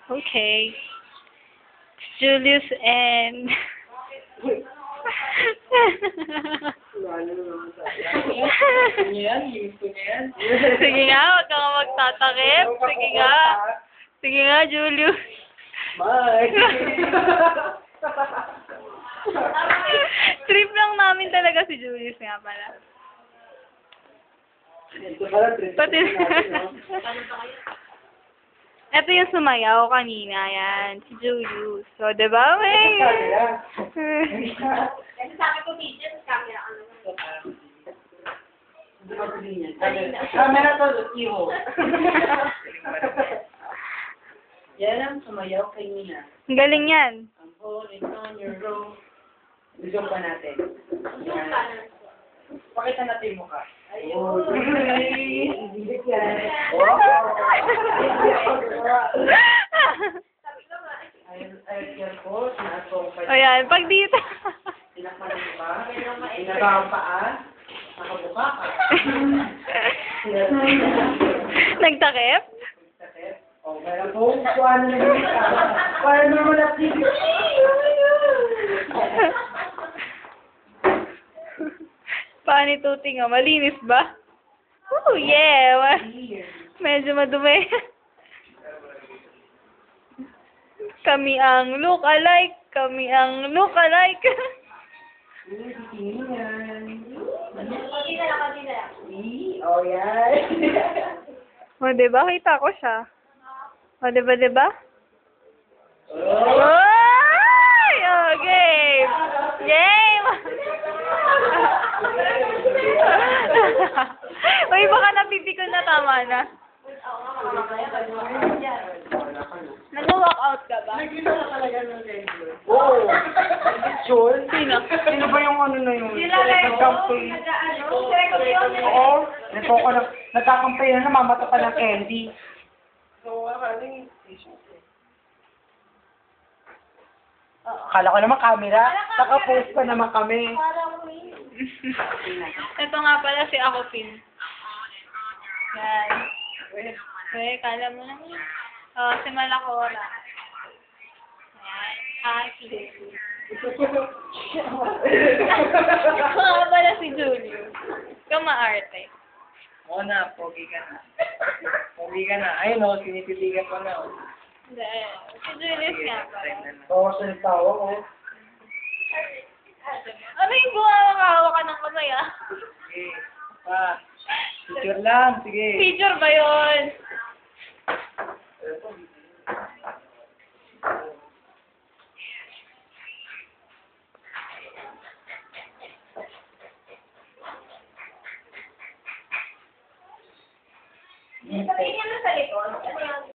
Okay. Julius and... Sige nga, huwag ka nga magtatakip. Sige nga. Sige nga, Julius. Bye! Trip lang namin talaga si Julius nga pala. Ito pala, Pati... Ito yung sumayaw kanina, yan. Si Julius. So, diba, may... Kasi sa akin po, teacher, camera ka naman. Camera to, iho. Yan ang sumayaw kay Nina. Ang galing yan. I'm holding on your rope. Gusto pa natin. Yan. Pakita natin yung mukha. Ayun. Bilik yan. Ay, careful. Sinasong pa. O yan, pag dito. Sinakman mo ba? Sinaba ang paa? Nakabuka ka. Nagtakip? Sakit? O, meron po. Kuhaan na yung tama. Para naman na TV. Paano tuti nga? Malinis ba? Oh, yeah! Medyo madumi. Kami ang look-alike. Kami ang look-alike. Yan. Konti na lang, konti na lang. Oh, yan. O, diba? Kita ko siya. O, diba, diba? Oh. Oy! Oh, game! Game! Uy, baka napipikon na, tama na. Nag-walk-out ka ba? Oo. Sure? Sino? Sino ba yung ano na yun? Sila kayo, Nagkampay. Oo. Ito ko na, nagkakampay na namamata pa ng candy. Akala ko naman camera. Naka-post pa naman kami. Ito nga pala si Akopin. Yan. Uy, kala mo naman. Oh, si Malakora. Yan. Aki. Ito nga pala si Julio. Ikaw maarte. Oo na, pogi ka na. Pogi ka na. Ayun o, sinipiligan ko na. Hindi. Si Julius nga pala. Oo, sa tawa ko. Ano yung bunga makahawak ka ng kamay, ah? Sige. Picture lang. Sige. Picture ba yun? Sabihin niya na sa likod. Ano yan?